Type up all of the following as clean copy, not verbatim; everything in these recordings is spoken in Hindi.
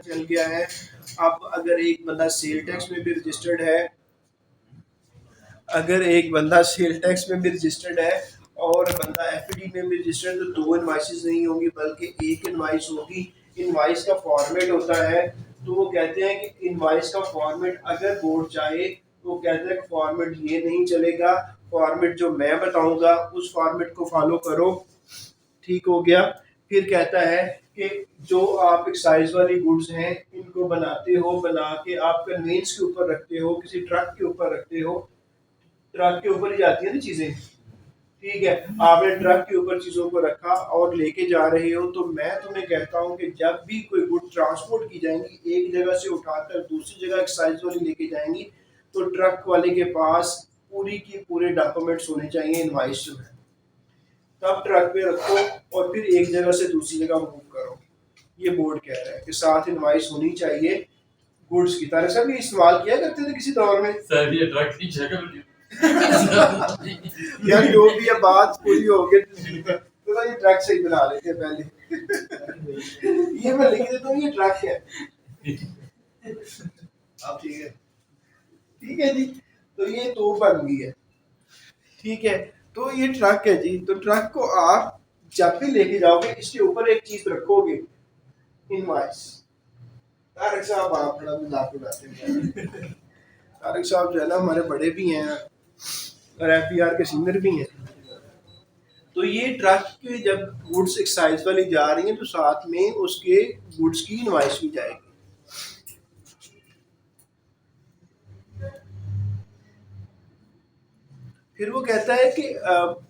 चल गया है। अब अगर एक बंदा सेल टैक्स में भी रजिस्टर्ड है, अगर एक बंदा सेल टैक्स में भी रजिस्टर्ड है और बंदा एफडी में भी रजिस्टर्ड, तो दो इनवाइसेस नहीं होंगी बल्कि एक इनवाइस होगी। इनवाइस का फॉर्मेट होता है, तो वो कहते हैं कि इनवाइस का फॉर्मेट अगर बोर्ड चाहे तो वो कहते हैं फॉर्मेट ये नहीं चलेगा, फॉर्मेट जो मैं बताऊंगा उस फॉर्मेट को फॉलो करो। ठीक हो गया। फिर कहता है कि जो आप एक्साइज वाली गुड्स हैं इनको बनाते हो, बना के आप कन्वेंस के ऊपर रखते हो, किसी ट्रक के ऊपर रखते हो, ट्रक के ऊपर ही जाती है ना चीजें। ठीक है, आपने ट्रक के ऊपर चीजों को रखा और लेके जा रहे हो, तो मैं तुम्हें कहता हूँ कि जब भी कोई गुड ट्रांसपोर्ट की जाएंगी, एक जगह से उठाकर दूसरी जगह एक्साइज वाली लेके जाएंगी, तो ट्रक वाले के पास पूरी की पूरे डॉक्यूमेंट्स होने चाहिए, इनवाइस जो है, तब ट्रक पे रखो और फिर एक जगह से दूसरी जगह मूव करो। ये बोर्ड कह रहा है कि साथ इनवाइस होनी चाहिए गुड्स की। तारिक साहब ये इस्तेमाल किया करते थे किसी दौर में? सर ये ट्रक की शक्ल यार जो भी है बात पूरी हो गई, तो ये ट्रक से ही बना लेते हैं पहले। ये मैं लिख देता हूँ, ये ट्रक है। अब ठीक है जी, तो ये तो बन गई है। ठीक है, तो ये ट्रक है जी, तो ट्रक को आप जब भी लेके जाओगे इसके ऊपर एक चीज रखोगे, इनवाइस। तारिक साहब आप बड़ा मजाक उड़ाते हैं। तारिक साहब जो है ना हमारे बड़े भी हैं और एफबीआर के सीनियर भी हैं। तो ये ट्रक के जब गुड्स एक्साइज वाली जा रही हैं तो साथ में उसके गुड्स की इनवाइस भी जाएगी। फिर वो कहता है कि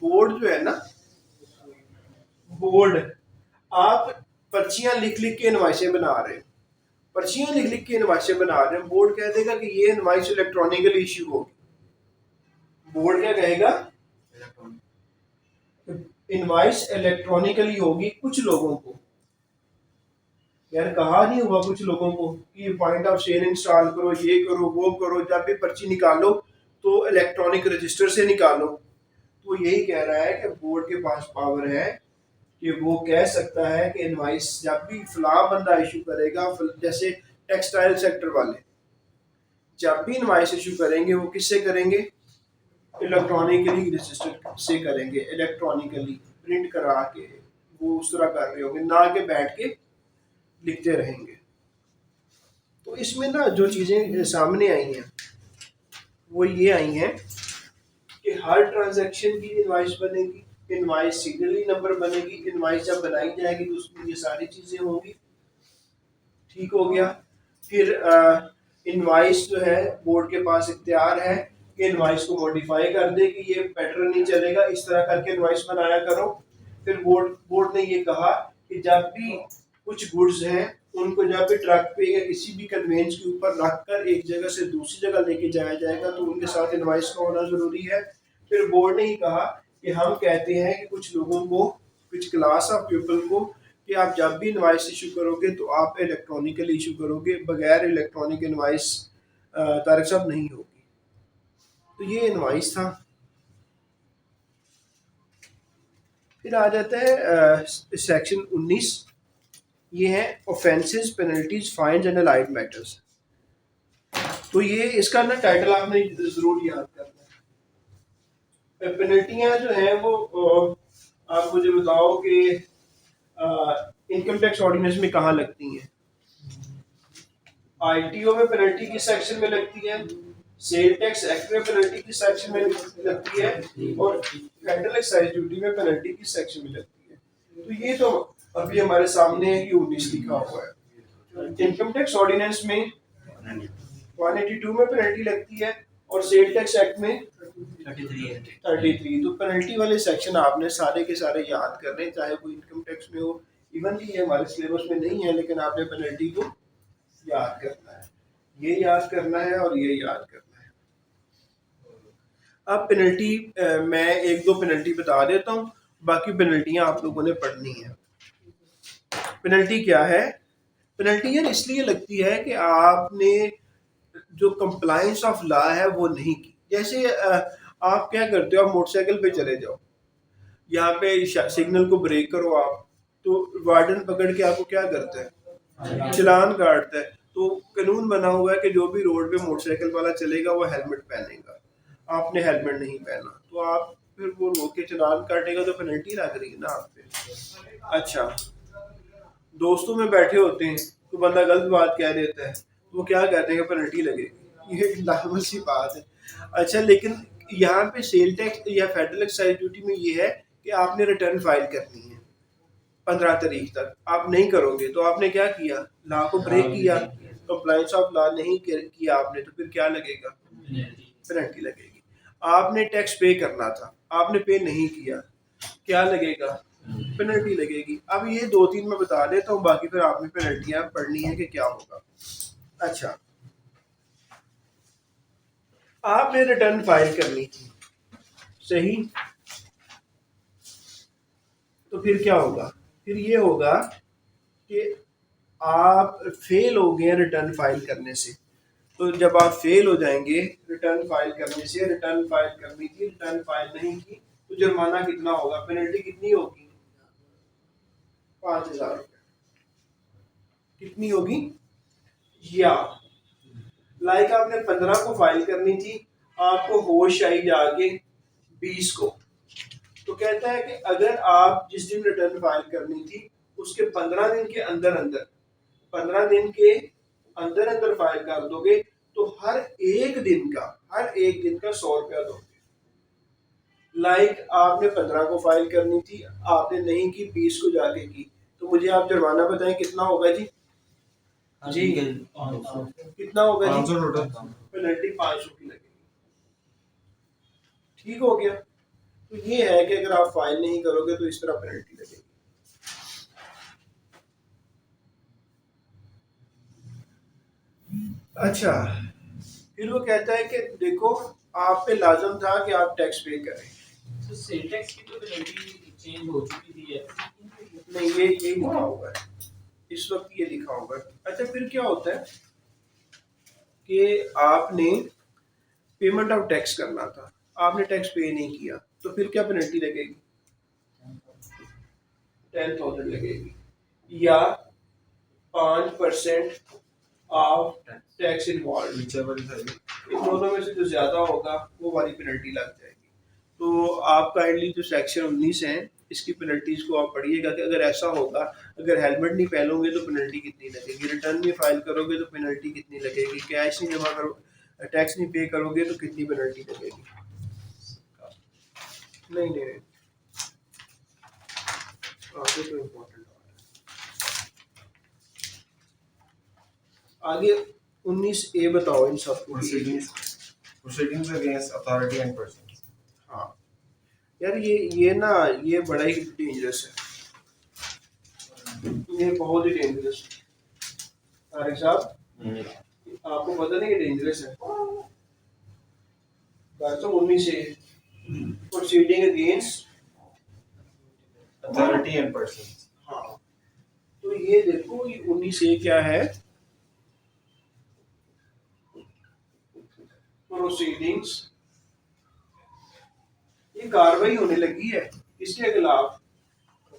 बोर्ड जो है ना, बोर्ड आप पर्चियां लिख लिख के इनवाइसें बना रहे हो, पर्चियां लिख लिख के इनवाइसें बना रहे हैं, बोर्ड कह देगा कि ये इनवाइस इलेक्ट्रॉनिकली इश्यू होगी। बोर्ड क्या कहेगा? इनवाइस इलेक्ट्रॉनिकली होगी कुछ लोगों को। यार कहा नहीं हुआ कुछ लोगों को कि पॉइंट ऑफ सेल इंस्टॉल करो, ये करो, वो करो, जब भी पर्ची निकालो तो इलेक्ट्रॉनिक रजिस्टर से निकालो। तो यही कह रहा है कि बोर्ड के पास पावर है कि वो कह सकता है कि इनवाइस जब भी फलां बंदा इशू करेगा, जैसे टेक्सटाइल सेक्टर वाले जब भी इनवाइस इशू करेंगे वो किससे करेंगे? इलेक्ट्रॉनिकली रजिस्टर से करेंगे, इलेक्ट्रॉनिकली प्रिंट करा के वो उस तरह कर रहे होंगे, ना कि बैठ के लिखते रहेंगे। तो इसमें ना जो चीज़ें सामने आई हैं वो ये आई हैं कि हर ट्रांजैक्शन की इनवाइस बनेगी, इनवाइस सीरियली नंबर बनेगी, इनवाइस जब बनाई जाएगी तो उसमें ये सारी चीज़ें होंगी। ठीक हो गया। फिर इनवाइस जो है बोर्ड के पास इख्तियार है कि इनवाइस को मॉडिफाई कर दे कि ये पैटर्न नहीं चलेगा, इस तरह करके इनवाइस बनाया करो। फिर बोर्ड ने ये कहा कि जब भी कुछ गुड्स हैं उनको जब भी ट्रक पे या किसी भी कन्वेंस के ऊपर रख कर एक जगह से दूसरी जगह लेके जाया जाएगा तो उनके साथ इनवाइस का होना जरूरी है। फिर बोर्ड ने ही कहा कि हम कहते हैं कि कुछ लोगों को, कुछ क्लास ऑफ पीपल को, कि आप जब भी इनवाइस इशू करोगे तो आप इलेक्ट्रॉनिकली इशू करोगे, बगैर इलेक्ट्रॉनिक इनवाइस तारिक साहब नहीं होगी। तो ये इनवाइस था। फिर आ जाता है सेक्शन 19, ये है offences, penalties, fines and allied matters. तो ये इसका ना टाइटल आपने जरूर याद करना है। पेनल्टियां जो हैं वो आप मुझे बताओ कि इनकम टैक्स ऑर्डिनेंस में कहाँ लगती हैं? आईटीओ में पेनल्टी किस सेक्शन में लगती है? सेल टैक्स एक्ट में पेनल्टी किस सेक्शन में लगती है? और फेडरल एक्साइज ड्यूटी में पेनल्टी किस सेक्शन में लगती है? तो ये तो अभी हमारे सामने है कि 19 लिखा हुआ है। इनकम टैक्स ऑर्डिनेंस में 182 में पेनल्टी लगती है और सेल टैक्स एक्ट में 33। तो पेनल्टी वाले सेक्शन आपने सारे के सारे याद करने, चाहे वो इनकम टैक्स में हो। इवन कि ये हमारे सिलेबस में नहीं है लेकिन आपने पेनल्टी को याद करना है, ये याद करना है और ये याद करना है। अब पेनल्टी मैं एक दो पेनल्टी बता देता हूँ, बाकी पेनल्टियाँ आप लोगों ने पढ़नी है। पेनल्टी क्या है? पेनल्टी यार इसलिए लगती है कि आपने जो कंप्लायंस ऑफ लॉ है वो नहीं की। जैसे आप क्या करते हो, आप मोटरसाइकिल पे चले जाओ, यहाँ पे सिग्नल को ब्रेक करो आप, तो वार्डन पकड़ के आपको क्या करता है? चालान काटता है। तो कानून बना हुआ है कि जो भी रोड पे मोटरसाइकिल वाला चलेगा वो हेलमेट पहनेगा, आपने हेलमेट नहीं पहना तो आप फिर वो रोक के चालान काटेगा तो पेनल्टी लग रही है ना आप पे। अच्छा, दोस्तों में बैठे होते हैं तो बंदा गलत बात कह देता है तो वो क्या कहते हैं कि पेनल्टी लगेगी, ये नॉर्मल सी बात है। अच्छा, लेकिन यहाँ पे सेल टैक्स या फेडरल एक्साइज ड्यूटी में ये है कि आपने रिटर्न फाइल करनी है 15 तारीख तक। आप नहीं करोगे तो आपने क्या किया, लॉ को ब्रेक किया, कंप्लाइंस ऑफ लॉ नहीं किया आपने, तो फिर क्या लगेगा, पेनल्टी लगेगी। आपने टैक्स पे करना था, आपने पे नहीं किया, क्या लगेगा, पेनल्टी लगेगी। अब ये 2-3 मैं बता देता हूँ, बाकी फिर आपने पेनल्टियां पढ़नी है कि क्या होगा। अच्छा, आपने रिटर्न फाइल करनी थी, सही, तो फिर क्या होगा, फिर ये होगा कि आप फेल हो गए रिटर्न फाइल करने से। तो जब आप फेल हो जाएंगे रिटर्न फाइल करने से, रिटर्न फाइल करनी थी, रिटर्न फाइल नहीं की, तो जुर्माना कितना होगा, पेनल्टी कितनी होगी, 5,000 रुपये। कितनी होगी, या लाइक आपने 15 को फाइल करनी थी, आपको होश आई जाके 20 को, तो कहता है कि अगर आप जिस दिन रिटर्न फाइल करनी थी उसके 15 दिन के अंदर अंदर 15 दिन के अंदर अंदर फाइल कर दोगे तो हर एक दिन का 100 रुपया दोगे। लाइक आपने 15 को फाइल करनी थी, आपने नहीं की, 20 को जाके की, तो मुझे आप जुर्माना बताएं कितना होगा जी, जी कितना होगा जी, पेनल्टी 500 की लगेगी। ठीक हो गया। तो ये है कि अगर आप फाइल नहीं करोगे तो इस तरह पेनल्टी लगेगी। अच्छा, फिर वो कहता है कि देखो आप पे लाजम था कि आप टैक्स पे करें, तो सेल टैक्स की तो पेनल्टी चेंज हो चुकी थी है। नहीं ये लिखा हुआ है इस वक्त, ये लिखा हुआ है। अच्छा, फिर क्या होता है कि आपने पेमेंट ऑफ टैक्स करना था, आपने टैक्स पे नहीं किया, तो फिर क्या पेनल्टी लगेगी, 10,000 लगेगी, या 5% ऑफ टैक्स इन्वॉल्व, इन दोनों में से जो ज्यादा होगा वो वाली पेनल्टी लग जाएगी। तो आप काइंडली जो सेक्शन 19 है इसकी पेनल्टीज को आप पढ़िएगा कि अगर ऐसा होगा, अगर हेलमेट नहीं पहनोगे तो पेनल्टी कितनी लगेगी, रिटर्न नहीं फाइल करोगे तो पेनल्टी कितनी लगेगी, कैश नहीं जमा करो, टैक्स नहीं पे करोगे तो कितनी पेनल्टी लगेगी। नहीं नहीं नहीं, आगे तो इम्पोर्टेंट आगे 19A बताओ इन सबको। Proceedings against authority and persons. हाँ यार, ये ना ये बड़ा ही डेंजरस है, ये बहुत ही डेंजरस है तारिक साहब, आपको पता नहीं कि डेंजरस है। 19A proceeding against Authority and persons. हाँ, तो ये देखो ये 19A क्या है, प्रोसीडिंग्स, ये कार्रवाई होने लगी है किसके खिलाफ,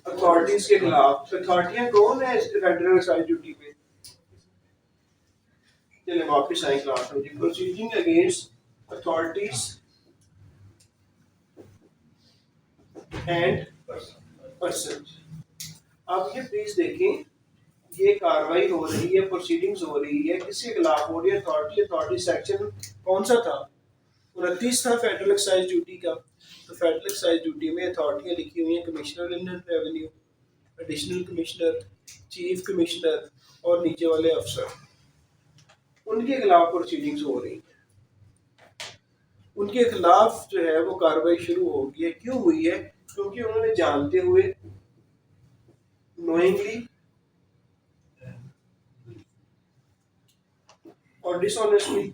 अथॉरिटीज के खिलाफ। अथॉरिटियां कौन है फेडरल एक्साइज ड्यूटी पे, चले वापस आए क्लास में जी, proceeding against authorities and person. अब ये प्लीज देखें, ये कार्रवाई हो रही है, प्रोसीडिंग्स हो रही है, किसके खिलाफ हो रही है, अथॉरिटी। अथॉरिटी सेक्शन कौन सा था, 29 था फेडरल एक्साइज ड्यूटी का। तो फेडरल एक्साइज ड्यूटी में अथॉरिटियां लिखी हुई हैं, commissioner inland revenue, additional commissioner, chief commissioner और नीचे वाले अफसर, उनके खिलाफ प्रोसीडिंग्स हो रही है। उनके खिलाफ जो है वो कार्रवाई शुरू हो गई है। क्यों हुई है, क्योंकि उन्होंने जानते हुए, नोइंगली और डिसऑनेस्टली,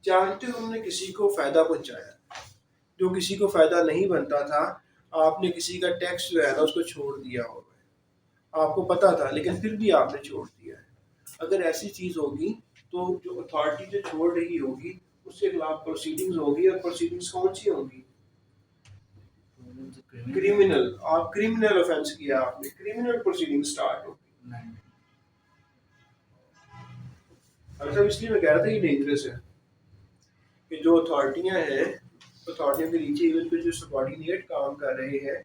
जानते हुए उन्होंने किसी को फायदा पहुंचाया जो किसी को फायदा नहीं बनता था। आपने किसी का टैक्स जो है ना उसको छोड़ दिया होगा, आपको पता था लेकिन फिर भी आपने छोड़ दिया है। अगर ऐसी चीज होगी तो जो अथॉरिटी जो छोड़ रही होगी उसके खिलाफ प्रोसीडिंग्स होगी, और प्रोसीडिंग्स कौन सी होंगी, क्रिमिनल, आप क्रिमिनल ऑफेंस किया, आपने क्रिमिनल प्रोसीडिंग स्टार्ट हो। अच्छा, इसलिए मैं कह रहा था ये डेंजरस है कि जो अथॉरिटियां हैं, अथॉरिटियों के नीचे इवन पे जो सबॉर्डिनेट काम कर रहे हैं,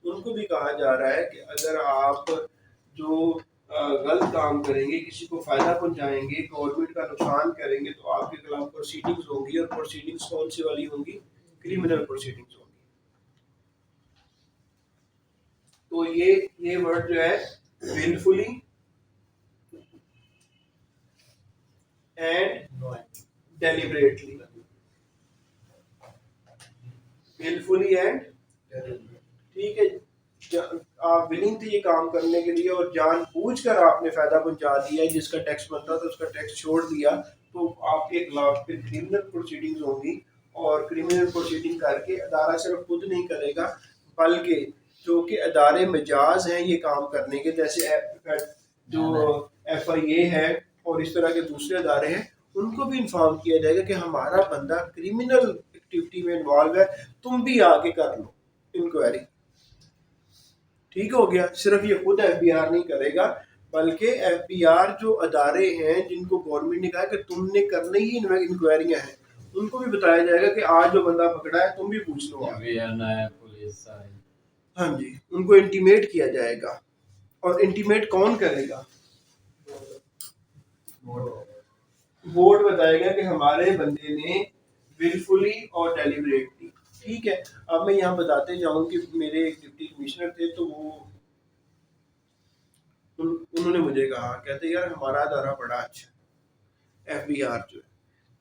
उनको भी कहा जा रहा है कि अगर आप जो गलत काम करेंगे, किसी को फायदा पहुंचाएंगे, गवर्नमेंट का नुकसान करेंगे, तो आपके खिलाफ प्रोसीडिंग्स होंगी, और प्रोसीडिंग्स कौन सी वाली होंगी? क्रिमिनल प्रोसीडिंग्स होंगी। तो ये वर्ड जो है, wilfully and deliberately, wilfully and, ठीक है, आप विलिंग थे ये काम करने के लिए और जानबूझकर आपने फायदा पहुंचा दिया, जिसका टैक्स बनता था उसका टैक्स छोड़ दिया, तो आपके खिलाफ फिर क्रिमिनल प्रोसीडिंग्स होंगी। और क्रिमिनल प्रोसीडिंग करके अदारा सिर्फ खुद नहीं करेगा, बल्कि जो कि अदारे मजाज हैं ये काम करने के, जैसे जो FIA है और इस तरह के दूसरे अदारे हैं, उनको भी इन्फॉर्म किया जाएगा कि हमारा बंदा क्रिमिनल एक्टिविटी में इन्वॉल्व है, तुम भी आके कर लो इंक्वायरी। ठीक हो गया। सिर्फ ये खुद FBR नहीं करेगा, बल्कि FBR जो अदारे हैं जिनको गवर्नमेंट ने कहा कि तुमने करने ही इंक्वायरियां हैं, उनको भी बताया जाएगा कि आज जो बंदा पकड़ा है तुम भी पूछ लो। हाँ जी, उनको इंटीमेट किया जाएगा। और इंटीमेट कौन करेगा? बोर्ड बताएगा कि हमारे बंदे ने विलफुली और डेलिबरेटली, ठीक है। अब मैं यहाँ बताते जाऊँ कि मेरे एक डिप्टी कमिश्नर थे, तो वो उन्होंने मुझे कहा, कहते यार हमारा अदारा बड़ा अच्छा FBR जो है,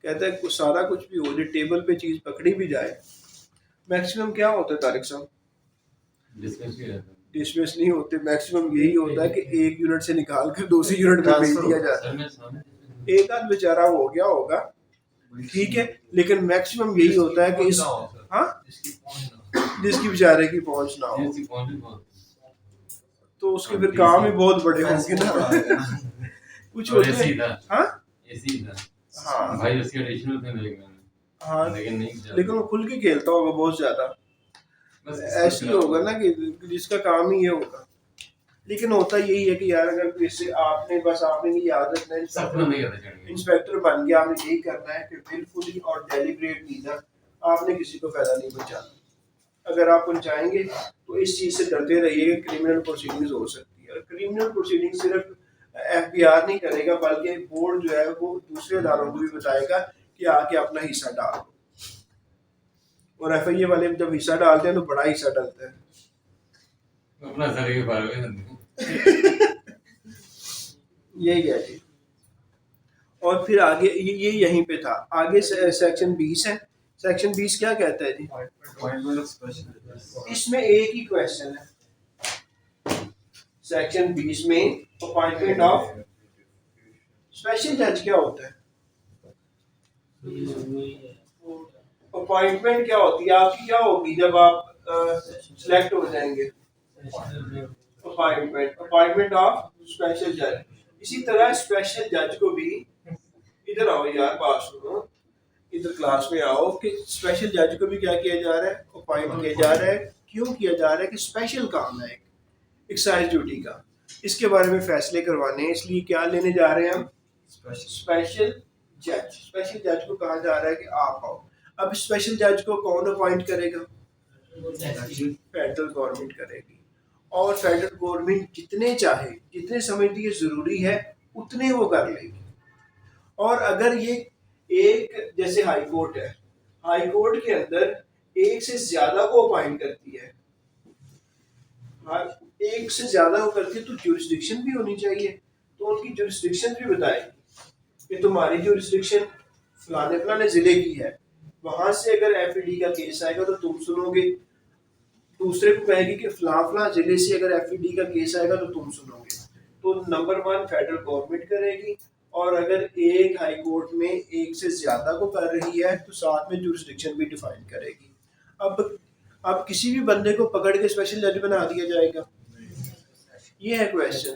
कहता है कुछ सारा कुछ भी हो जाए, टेबल पे चीज पकड़ी भी जाए, मैक्सिमम क्या होता है तारिक साहब? डिसमिस नहीं होते, मैक्सिमम यही होता है कि एक यूनिट से निकाल कर दूसरी यूनिट में भेज दिया जाता है। एक आध बेचारा हो गया होगा, ठीक है, लेकिन मैक्सिमम यही होता है कि इस, हाँ, जिसकी बेचारे की पहुंच ना हो, तो उसके फिर काम ही बहुत बड़े होंगे ना। कुछ होते हैं, हाँ हाँ भाई उसके एडिशनल थे मेरे में, हाँ, लेकिन वो खुल के खेलता होगा बहुत ज्यादा, ऐसे ही होगा ना कि जिसका काम ही ये होगा। लेकिन होता यही है कि यार अगर इससे आपने ये आदत है, इंस्पेक्टर बन गया, आपने यही करना है कि विलफुली और डेलिबरेटली ना आपने किसी को फायदा नहीं पहुंचाना। अगर आप पहुंचाएंगे तो इस चीज से डरते रहिएगा, क्रिमिनल प्रोसीडिंग्स हो सकती है। और क्रिमिनल प्रोसीडिंग सिर्फ FBR नहीं करेगा, बल्कि बोर्ड जो है वो दूसरे अदारों को भी बताएगा कि आके अपना हिस्सा डाल दो। और FIA वाले जब हिस्सा डालते हैं तो बड़ा हिस्सा डालते हैं, अपना सर के बारे में यही है जी। और फिर आगे ये यहीं पे था, आगे सेक्शन 20 है। सेक्शन 20 क्या कहता है जी? इसमें एक ही क्वेश्चन है सेक्शन 20 में, अपॉइंटमेंट ऑफ स्पेशल जज क्या होता है? अपॉइंटमेंट क्या होती है आपकी, क्या होगी जब आप सिलेक्ट हो जाएंगे? अपॉइंटमेंट ऑफ स्पेशल जज। इसी तरह स्पेशल जज को भी, इधर आओ यार, पास सुनो, इधर क्लास में आओ, कि स्पेशल जज को भी क्या किया जा रहा है? अपॉइंट किया जा रहा है। क्यों किया जा रहा है? कि स्पेशल काम है एक्साइज ड्यूटी का, इसके बारे में फैसले करवाने हैं, इसलिए क्या लेने जा रहे हैं हम? स्पेशल जज। स्पेशल जज को कहा जा रहा है कि आप आओ। अब स्पेशल जज को कौन अपॉइंट करेगा? फेडरल गवर्नमेंट करेगी। और फेडरल गवर्नमेंट जितने चाहे, जितने समझती है जरूरी है, उतने वो कर लेगी। और अगर ये एक, जैसे हाई कोर्ट है, हाई कोर्ट के अंदर एक से ज्यादा को अपॉइंट करती है, एक से ज्यादा को करती है, तो ज्यूरिसडिक्शन भी होनी चाहिए। तो उनकी ज्यूरिसडिक्शन भी बताएगी कि तुम्हारी ज्यूरिसडिक्शन फलाने फलाने जिले की है, वहां से अगर FED का केस आएगा तो तुम सुनोगे। दूसरे को कहेगी कि फला जिले से अगर FED का केस आएगा तो तुम सुनोगे। तो नंबर 1 फेडरल गवर्नमेंट करेगी, और अगर एक हाई कोर्ट में एक से ज्यादा को कर रही है तो साथ में जुरिस्डिक्शन भी डिफाइन करेगी। अब किसी भी बंदे को पकड़ के स्पेशल जज बना दिया जाएगा? ये है क्वेश्चन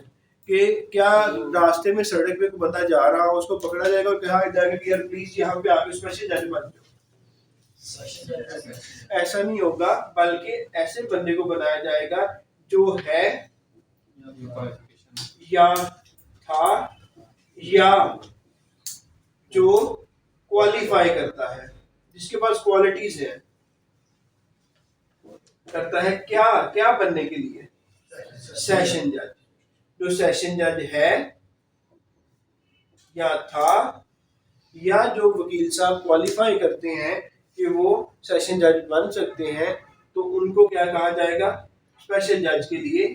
कि क्या रास्ते में सड़क पे कोई बंदा जा रहा हो, उसको पकड़ा जाएगा और कहा जाएगा कि यार प्लीज यहाँ पे आके स्पेशल जज बन जाओ? ऐसा नहीं होगा, बल्कि ऐसे बंदे को बनाया जाएगा जो है या था या जो क्वालिफाई करता है, जिसके पास क्वालिटीज है। करता है क्या क्या बनने के लिए? सेशन जज। जो सेशन जज है या था या जो वकील साहब क्वालिफाई करते हैं कि वो सेशन जज बन सकते हैं, तो उनको क्या कहा जाएगा? स्पेशल जज के लिए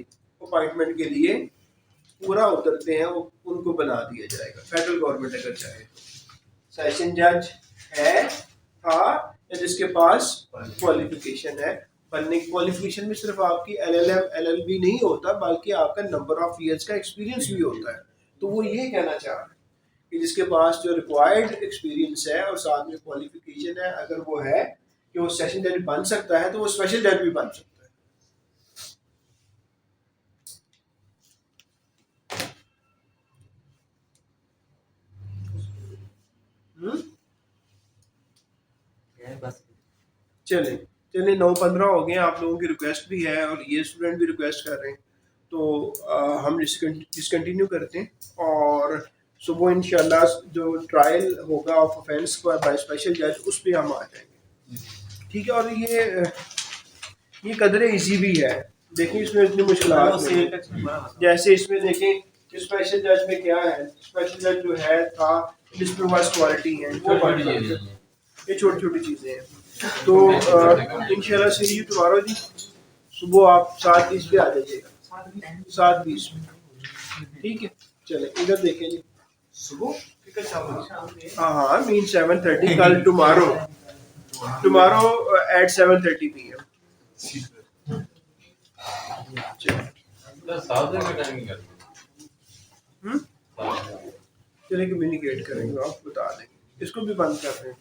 अपॉइंटमेंट के लिए पूरा उतरते हैं, वो उनको बना दिया जाएगा। फेडरल गवर्नमेंट अगर चाहे तो सेशन जज है, था या जिसके पास क्वालिफिकेशन है। बनने की क्वालिफिकेशन में सिर्फ आपकी LLM LLB नहीं होता, बल्कि आपका नंबर ऑफ ईयर्स का एक्सपीरियंस भी होता है। तो वो ये कहना चाह रहे हैं कि जिसके पास जो रिक्वायर्ड एक्सपीरियंस है और साथ में क्वालिफिकेशन है, अगर वो है कि वो सेशन जज बन सकता है, तो वो स्पेशल जज भी बन सकता है। चले चले 9:15 हो गए। आप लोगों की रिक्वेस्ट भी है और ये स्टूडेंट भी रिक्वेस्ट कर रहे हैं, तो हम डिसकंटिन्यू करते हैं और सुबह इंशाल्लाह जो ट्रायल होगा ऑफ ऑफेंस बाय स्पेशल जज, उस पर हम आ जाएंगे। ठीक है। और ये कदरे इजी भी है, देखिए इसमें इतनी मुश्किलात नहीं है। जैसे इसमें देखें कि स्पेशल जज में क्या है, स्पेशल जज जो है था जिसमें वाइस क्वालिटी है, वो बढ़ जाती है। ये छोटी छोटी चीज़ें हैं। तो इंशाल्लाह सी यू टुमारो जी, सुबह आप 7:20 पे आ जाइएगा, 7:20 में। ठीक है। चले इधर देखें जी, सुबह हाँ मीन 7:30 कल टुमारो एट 7:30 PM। चले कम्युनिकेट करेंगे, आप बता देंगे। इसको भी बंद कर रहे हैं।